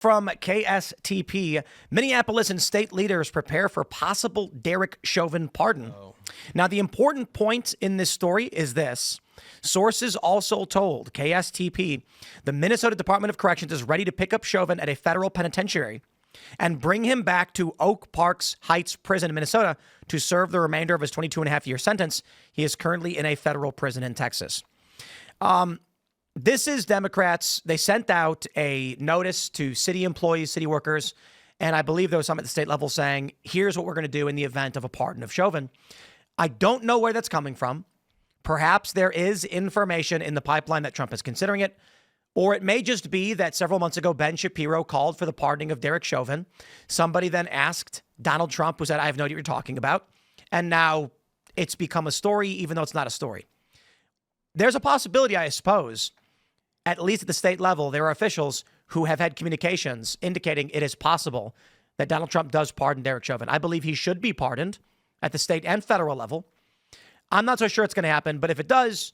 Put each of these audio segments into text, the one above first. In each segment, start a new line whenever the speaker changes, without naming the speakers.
From KSTP, Minneapolis and state leaders prepare for possible Derek Chauvin pardon. Now, the important point in this story is this. Sources also told KSTP the Minnesota Department of Corrections is ready to pick up Chauvin at a federal penitentiary and bring him back to Oak Parks Heights Prison in Minnesota to serve the remainder of his 22-and-a-half-year sentence. He is currently in a federal prison in Texas. This is Democrats. They sent out a notice to city employees, city workers, and I believe there was some at the state level saying, here's what we're going to do in the event of a pardon of Chauvin. I don't know where that's coming from. Perhaps there is information in the pipeline that Trump is considering it, or it may just be that several months ago, Ben Shapiro called for the pardoning of Derek Chauvin. Somebody then asked Donald Trump, who said, I have no idea what you're talking about. And now it's become a story, even though it's not a story. There's a possibility, I suppose, at least at the state level, there are officials who have had communications indicating it is possible that Donald Trump does pardon Derek Chauvin. I believe he should be pardoned at the state and federal level. I'm not so sure it's going to happen, but if it does,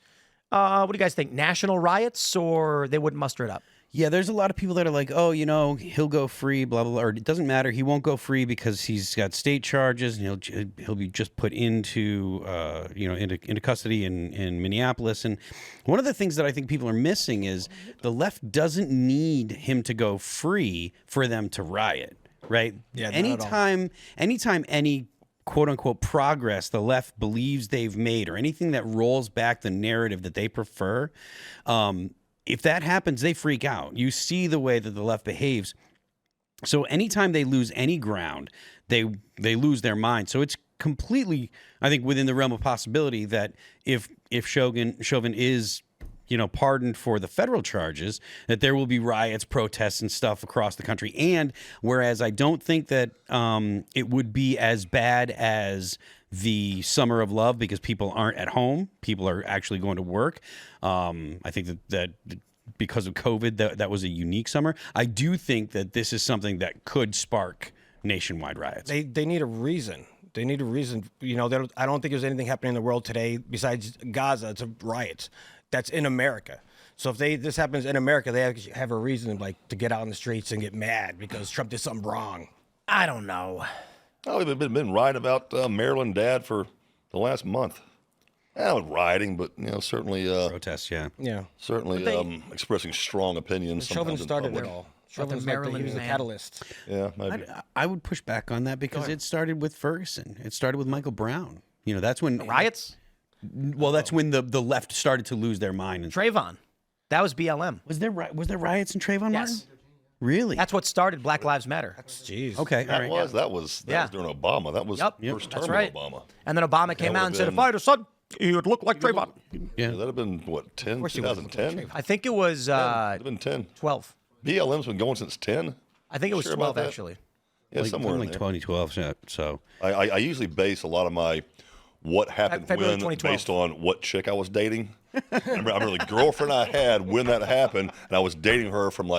what do you guys think? National riots, or they wouldn't muster it up?
Yeah, there's a lot of people that are like, oh, you know, he'll go free, blah, blah, blah. Or it doesn't matter. He won't go free because he's got state charges and he'll be just put into, into custody in Minneapolis. And one of the things that I think people are missing is the left doesn't need him to go free for them to riot, right? Yeah, anytime any quote unquote progress the left believes they've made or anything that rolls back the narrative that they prefer, if that happens, they freak out. You see the way that the left behaves. So anytime they lose any ground, they lose their mind. So it's completely, I think, within the realm of possibility that if Chauvin is, pardoned for the federal charges, that there will be riots, protests, and stuff across the country. And whereas I don't think that it would be as bad as the Summer of Love because people aren't at home, people are actually going to work. I think that because of COVID, that was a unique summer. I do think that this is something that could spark nationwide riots.
They need a reason. They need a reason. I don't think there's anything happening in the world today besides Gaza. It's a riot that's in America. So if this happens in America, they have a reason to get out in the streets and get mad because Trump did something wrong.
I don't know.
Oh, we've been rioting about Maryland dad for the last month. Not rioting, but certainly
protests. Yeah.
Certainly expressing strong opinions.
Chauvin started it all. Chauvin's he was the catalyst.
Yeah, maybe.
I would push back on that because it started with Ferguson. It started with Michael Brown. That's when
riots.
Well, that's when the left started to lose their mind. And
Trayvon, that was BLM.
Was there riots in Trayvon?
Yes.
Martin? Really?
That's what started Black Lives Matter.
Jeez.
Okay.
That was during Obama. That was first term of Obama.
And then Obama came out and said, if I had a son, he would look like Trayvon.
Yeah, that'd have been, 2010?
I think it was
it'd been 10.
12.
BLM's been going since 10?
I think it was 12, actually.
Yeah, somewhere in
like 2012. So
I usually base a lot of my what happened when based on what chick I was dating. I remember the girlfriend I had when that happened, and I was dating her from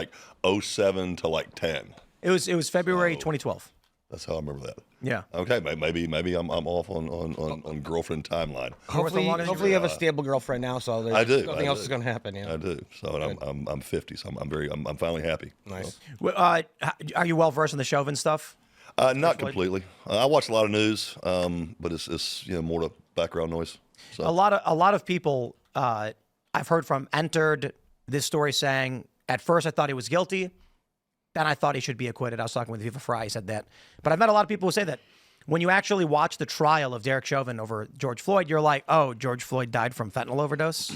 07 to 10.
It was February 2012.
That's how I remember that.
Yeah.
Okay, maybe I'm off on girlfriend timeline.
Hopefully you have a stable girlfriend now, so nothing else is going to happen. Yeah.
I do. So I'm 50, so I'm finally happy.
Nice.
So. Are you well versed in the Chauvin stuff?
Not completely. I watch a lot of news, but it's more to background noise. So.
A lot of people I've heard from entered this story saying, at first I thought he was guilty, then I thought he should be acquitted. I was talking with Viva Fry, he said that. But I've met a lot of people who say that when you actually watch the trial of Derek Chauvin over George Floyd, you're like, oh, George Floyd died from fentanyl overdose?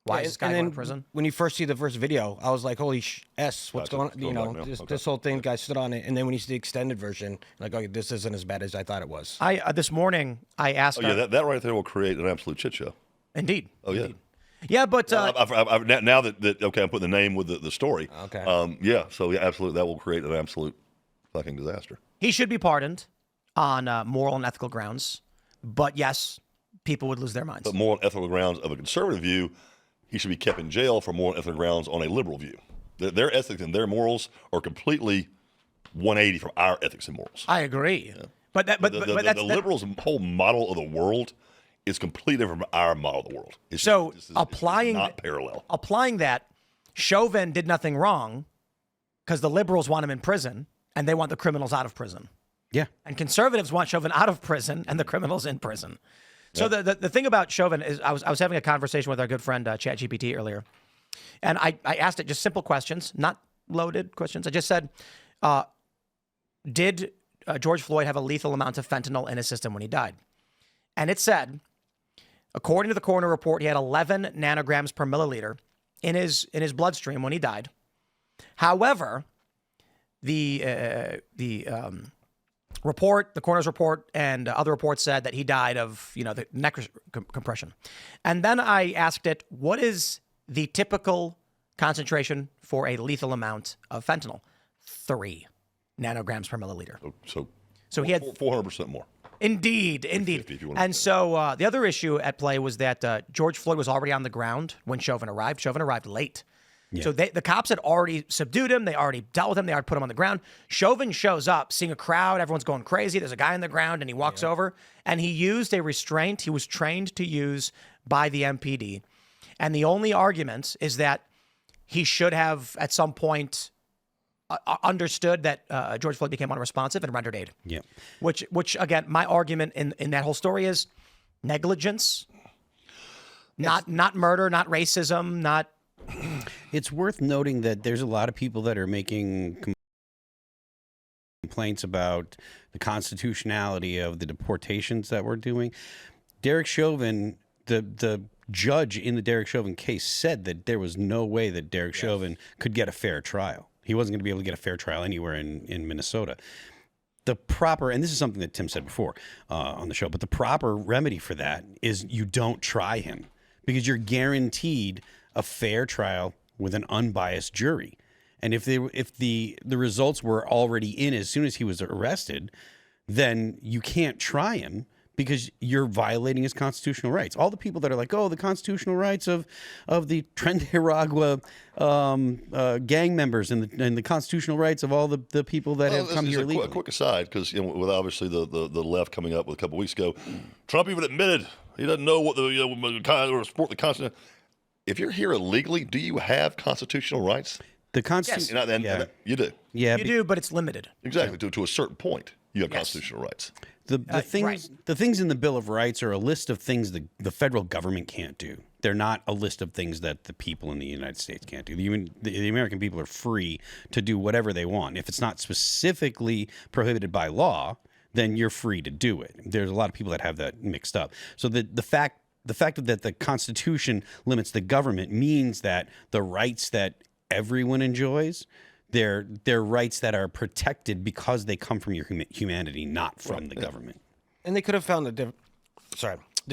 Why is this guy going to prison?
When you first see the first video, I was like, holy what's going on? This whole thing, guy stood on it. And then when you see the extended version, okay, this isn't as bad as I thought it was.
This morning, I asked...
that right there will create an absolute shit show.
Indeed.
Oh, yeah.
Indeed. Yeah, but...
now that I'm putting the name with the story.
Okay.
Absolutely, that will create an absolute fucking disaster.
He should be pardoned on moral and ethical grounds. But yes, people would lose their minds.
But moral and ethical grounds of a conservative view, he should be kept in jail for moral and ethical grounds on a liberal view. Their ethics and their morals are completely 180 from our ethics and morals.
I agree. Yeah. But
the liberals' whole model of the world is completely different from our model of the world. It's not parallel.
Applying that, Chauvin did nothing wrong because the liberals want him in prison and they want the criminals out of prison.
Yeah.
And conservatives want Chauvin out of prison and the criminals in prison. So the thing about Chauvin is I was having a conversation with our good friend ChatGPT earlier, and I asked it just simple questions, not loaded questions. I just said, did George Floyd have a lethal amount of fentanyl in his system when he died? And it said, according to the coroner report, he had 11 nanograms per milliliter in his bloodstream when he died. However, the report, the coroner's report, and other reports said that he died of, the neck compression. And then I asked it, what is the typical concentration for a lethal amount of fentanyl? 3 nanograms per milliliter. So he had
400% more.
Indeed. And so the other issue at play was that George Floyd was already on the ground when Chauvin arrived. Chauvin arrived late. Yeah. So the cops had already subdued him. They already dealt with him. They already put him on the ground. Chauvin shows up, seeing a crowd. Everyone's going crazy. There's a guy on the ground, and he walks over, and he used a restraint he was trained to use by the MPD. And the only argument is that he should have, at some point, understood that George Floyd became unresponsive and rendered aid.
Yeah.
Which again, my argument in that whole story is negligence, not murder, not racism, not...
It's worth noting that there's a lot of people that are making complaints about the constitutionality of the deportations that we're doing. Derek Chauvin, the judge in the Derek Chauvin case, said that there was no way that Derek Chauvin could get a fair trial. He wasn't going to be able to get a fair trial anywhere in Minnesota. The proper, and this is something that Tim said before on the show, but the proper remedy for that is you don't try him, because you're guaranteed a fair trial with an unbiased jury. And if the results were already in as soon as he was arrested, then you can't try him because you're violating his constitutional rights. All the people that are like, oh, the constitutional rights of the Trinidad gang members and the constitutional rights of all the people that have come here legally.
A quick aside, because with obviously the left coming up with a couple weeks ago, Trump even admitted he doesn't know what the support the Constitution. If you're here illegally, do you have constitutional rights?
The Constitution,
you do.
Yeah, you do, but it's limited.
Exactly. To a certain point, you have constitutional rights.
The things in the Bill of Rights are a list of things the federal government can't do. They're not a list of things that the people in the United States can't do. The American people are free to do whatever they want. If it's not specifically prohibited by law, then you're free to do it. There's a lot of people that have that mixed up. So the fact that the Constitution limits the government means that the rights that everyone enjoys, they're rights that are protected because they come from your humanity, not from the government.
And they could have found they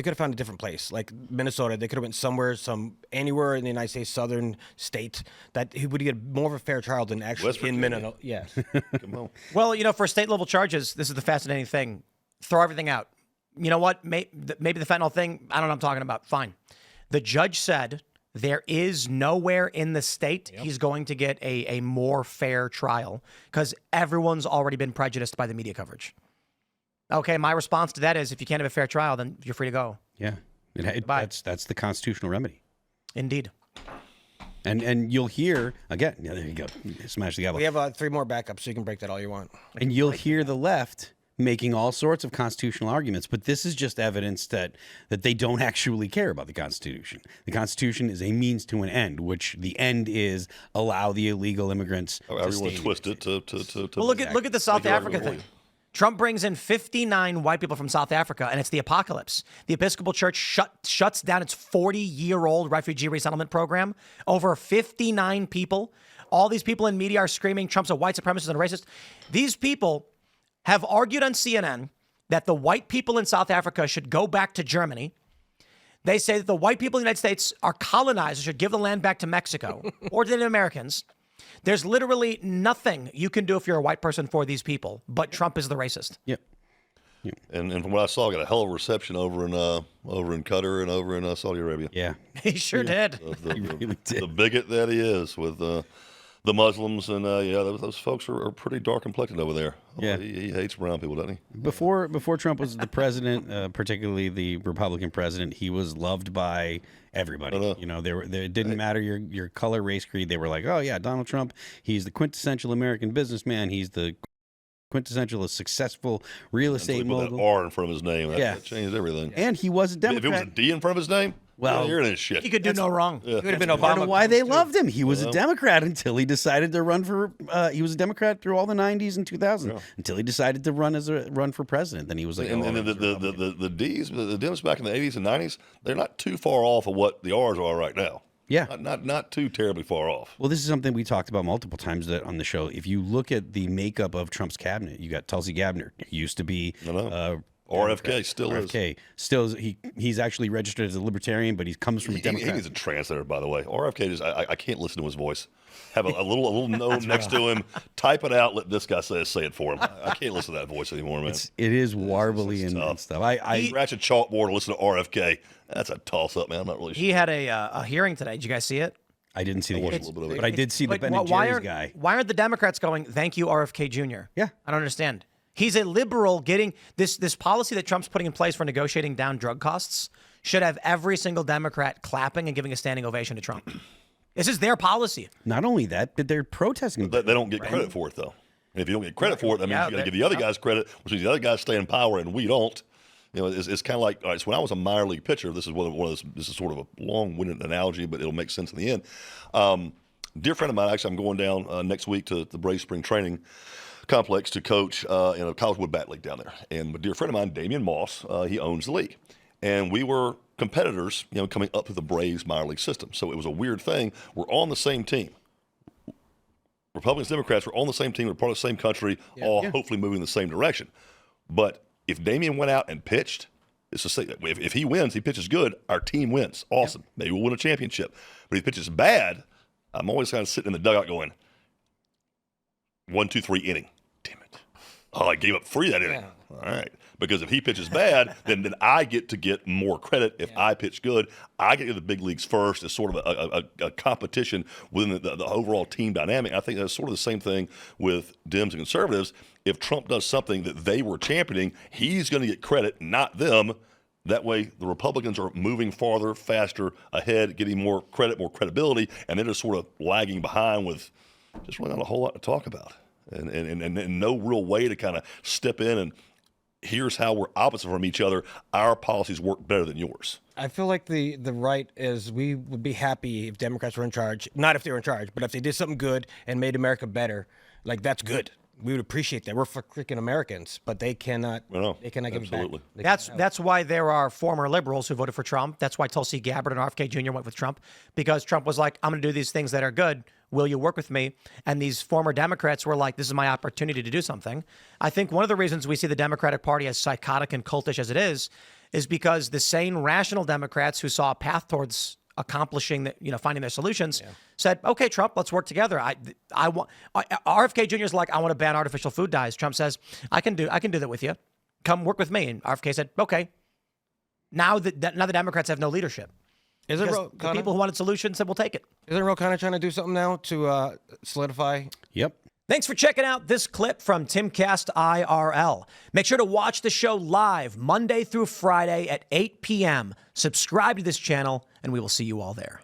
could have found a different place, like Minnesota. They could have went anywhere in the United States, southern state, that he would get more of a fair trial than actually in Minnesota. Yes.
Come on.
Well, for state level charges, this is the fascinating thing. Throw everything out. You know what? Maybe the fentanyl thing, I don't know what I'm talking about. Fine. The judge said there is nowhere in the state he's going to get a more fair trial because everyone's already been prejudiced by the media coverage. Okay, my response to that is if you can't have a fair trial, then you're free to go.
Yeah, that's the constitutional remedy.
Indeed.
And you'll hear, again, there you go, smash the gavel.
We have 3 more backups, so you can break that all you want.
And you'll hear the left making all sorts of constitutional arguments, but this is just evidence that they don't actually care about the Constitution. The Constitution is a means to an end, which the end is allow the illegal immigrants to stay.
Twist it to
well, look at the South Africa thing. Trump brings in 59 white people from South Africa, and it's the apocalypse. The Episcopal Church shuts down its 40-year-old refugee resettlement program. Over 59 people. All these people in media are screaming Trump's a white supremacist and a racist. These people have argued on CNN that the white people in South Africa should go back to Germany. They say that the white people in the United States are colonizers, should give the land back to Mexico or to the Native Americans. There's literally nothing you can do if you're a white person for these people, but Trump is the racist.
Yep.
And from what I saw, I got a hell of a reception over in Qatar and over in Saudi Arabia.
Yeah.
He sure did.
He really did.
The bigot that he is with the the Muslims, and those folks are pretty dark complected over there.
Yeah.
He hates brown people, doesn't he?
Before Trump was the president, particularly the Republican president, he was loved by everybody. You know, it didn't matter your color, race, creed. They were like, oh yeah, Donald Trump, he's the quintessential American businessman. He's the quintessential successful real estate mogul.
That R in front of his name, that changed everything.
And he was a Democrat.
If it was a D in front of his name,
well,
you're in this shit.
He could do no wrong.
He would have been
Part
Obama.
of why they loved him. He was a Democrat until he decided to run for. He was a Democrat through all the '90s and 2000s until he decided to run for president. Then he was like,
and the D's, the Dems back in the '80s and '90s, they're not too far off of what the R's are right now.
Yeah,
not too terribly far off.
Well, this is something we talked about multiple times on the show. If you look at the makeup of Trump's cabinet, you got Tulsi Gabbard, used to be.
RFK still
RFK still he's actually registered as a libertarian, but he comes from a Democrat.
He's a translator, by the way. RFK I can't listen to his voice. Have a little note next to him. Type it out. Let this guy say it for him. I can't listen to that voice anymore, man.
It is warbly and stuff. I
scratch a chalkboard and listen to RFK. That's a toss up, man. I'm not really sure.
He had a hearing today. Did you guys see it?
I didn't see the hearing, but I did see the Ben and Jerry's guy.
Why aren't the Democrats going, thank you, RFK Jr.?
Yeah.
I don't understand. He's a liberal getting this policy that Trump's putting in place for negotiating down drug costs should have every single Democrat clapping and giving a standing ovation to Trump. This is their policy.
Not only that, but they're protesting.
They don't get credit for it, though. And if you don't get credit for it, that means you got to give the other guys credit, which means the other guys stay in power and we don't. You know, it's kind of like, all right, so when I was a minor league pitcher, this is this is sort of a long-winded analogy, but it'll make sense in the end. Dear friend of mine, actually, I'm going down next week to the Braves spring training complex to coach in a college wood bat league down there. And a dear friend of mine, Damian Moss, he owns the league. And we were competitors, coming up through the Braves minor league system. So it was a weird thing. We're on the same team. Republicans, Democrats, we're on the same team. We're part of the same country, hopefully moving in the same direction. But if Damian went out and pitched, it's to say, if he wins, he pitches good, our team wins. Awesome. Maybe we'll win a championship. But if he pitches bad, I'm always kind of sitting in the dugout going, 1, 2, 3 inning. Damn it. Oh, I gave up 3 that inning. All right. Because if he pitches bad, then I get to get more credit. If I pitch good, I get to the big leagues first. It's sort of a competition within the overall team dynamic. I think that's sort of the same thing with Dems and conservatives. If Trump does something that they were championing, he's going to get credit, not them. That way, the Republicans are moving farther, faster, ahead, getting more credit, more credibility, and they're just sort of lagging behind with just really not a whole lot to talk about, and no real way to kind of step in and here's how we're opposite from each other. Our policies work better than yours.
I feel like the right is we would be happy if Democrats were in charge. Not if they were in charge, but if they did something good and made America better, like that's good. We would appreciate that. We're freaking Americans, but they cannot. They cannot give it back.
That's why there are former liberals who voted for Trump. That's why Tulsi Gabbard and RFK Jr. went with Trump, because Trump was like, I'm going to do these things that are good. Will you work with me? And these former Democrats were like, this is my opportunity to do something. I think one of the reasons we see the Democratic Party as psychotic and cultish as it is because the sane, rational Democrats who saw a path towards accomplishing that, finding their solutions, said, okay, Trump, let's work together. I want RFK Jr. is like, I want to ban artificial food dyes. Trump says, I can do that with you. Come work with me. And RFK said, okay. Now the Democrats have no leadership.
Isn't
the people who wanted solutions said, we'll take it.
Isn't Ro kind of trying to do something now to solidify?
Yep.
Thanks for checking out this clip from Timcast IRL. Make sure to watch the show live Monday through Friday at 8 p.m. Subscribe to this channel, and we will see you all there.